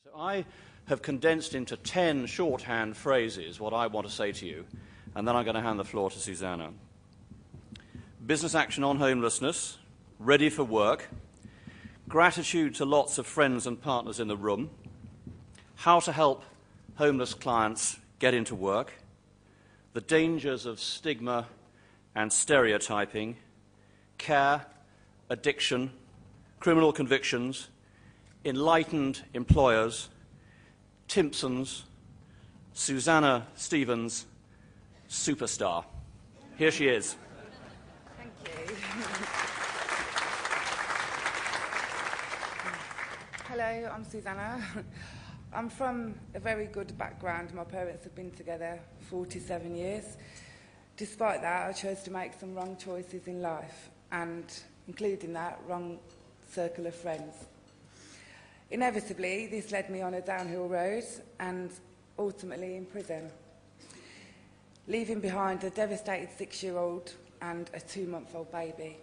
So I have condensed into 10 shorthand phrases what I want to say to you, and then I'm going to hand the floor to Susanna. Business action on homelessness, ready for work, gratitude to lots of friends and partners in the room, how to help homeless clients get into work, the dangers of stigma and stereotyping, care, addiction, criminal convictions, enlightened employers, Timpsons, Susanna Stevens, superstar. Here she is. Thank you. Hello, I'm Susanna. I'm from a very good background. My parents have been together 47 years. Despite that, I chose to make some wrong choices in life, and including that, wrong circle of friends. Inevitably, this led me on a downhill road and ultimately in prison, leaving behind a devastated 6-year-old and a 2-month-old baby.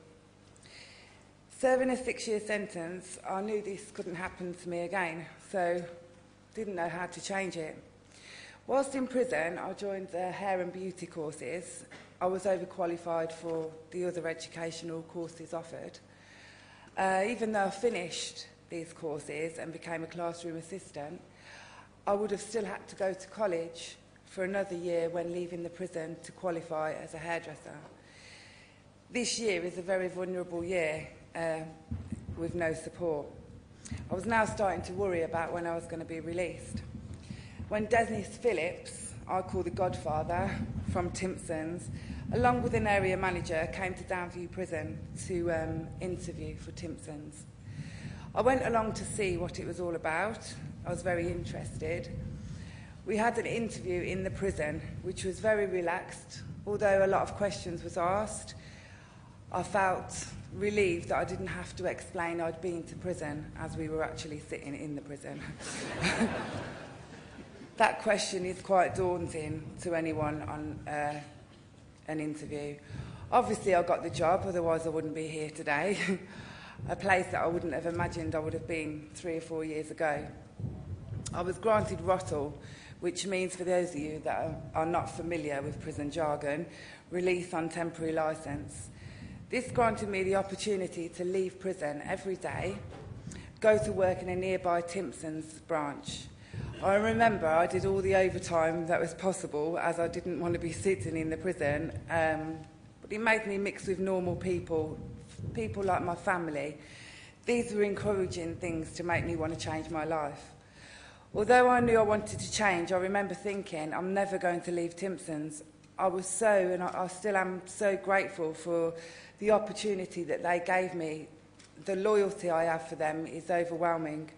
Serving a 6-year sentence, I knew this couldn't happen to me again, so didn't know how to change it. Whilst in prison, I joined the hair and beauty courses. I was overqualified for the other educational courses offered. Even though I finished these courses and became a classroom assistant, I would have still had to go to college for another year when leaving the prison to qualify as a hairdresser. This year is a very vulnerable year with no support. I was now starting to worry about when I was going to be released. When Dennis Phillips, I call the Godfather, from Timpsons, along with an area manager, came to Downview Prison to interview for Timpsons. I went along to see what it was all about. I was very interested. We had an interview in the prison, which was very relaxed. Although a lot of questions was asked, I felt relieved that I didn't have to explain I'd been to prison, as we were actually sitting in the prison. That question is quite daunting to anyone on an interview. Obviously, I got the job, otherwise I wouldn't be here today. A place that I wouldn't have imagined I would have been 3 or 4 years ago. I was granted ROTL, which means, for those of you that are not familiar with prison jargon, release on temporary licence. This granted me the opportunity to leave prison every day, go to work in a nearby Timpsons branch. I remember I did all the overtime that was possible, as I didn't want to be sitting in the prison, but it made me mix with normal people like my family. These were encouraging things to make me want to change my life. Although I knew I wanted to change, I remember thinking, I'm never going to leave Timpsons. I still am so grateful for the opportunity that they gave me. The loyalty I have for them is overwhelming.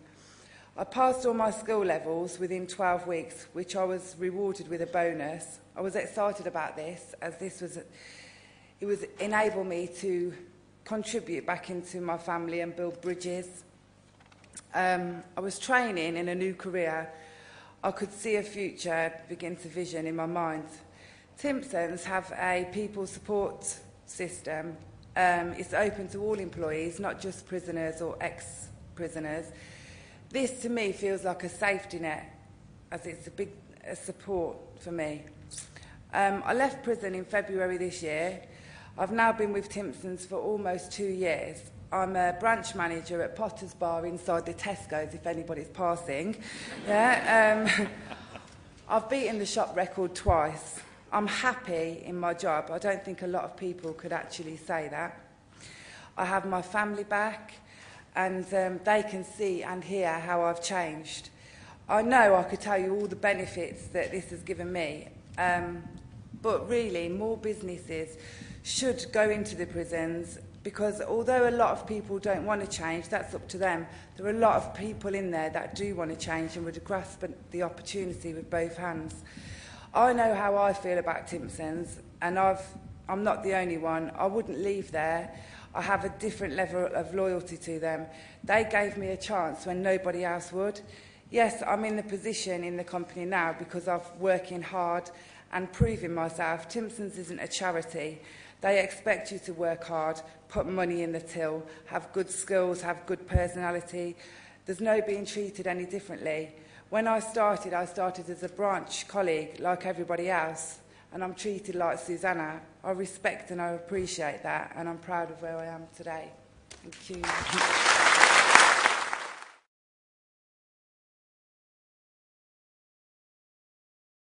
I passed all my skill levels within 12 weeks, which I was rewarded with a bonus. I was excited about this, as it was enable me to contribute back into my family and build bridges. I was training in a new career. I could see a future begin to vision in my mind. Timpsons have a people support system. It's open to all employees, not just prisoners or ex-prisoners. This, to me, feels like a safety net, as it's a big support for me. I left prison in February this year. I've now been with Timpsons for almost 2 years. I'm a branch manager at Potter's Bar inside the Tesco's, if anybody's passing. Yeah, I've beaten the shop record twice. I'm happy in my job. I don't think a lot of people could actually say that. I have my family back, and they can see and hear how I've changed. I know I could tell you all the benefits that this has given me, but really more businesses should go into the prisons, because although a lot of people don't want to change, that's up to them. There are a lot of people in there that do want to change and would grasp the opportunity with both hands. I know how I feel about Timpsons, and I'm not the only one. I wouldn't leave there. I have a different level of loyalty to them. They gave me a chance when nobody else would. Yes, I'm in the position in the company now because I'm working hard and proving myself. Timpsons isn't a charity. They expect you to work hard, put money in the till, have good skills, have good personality. There's no being treated any differently. When I started as a branch colleague like everybody else, and I'm treated like Susanna. I respect and I appreciate that, and I'm proud of where I am today. Thank you.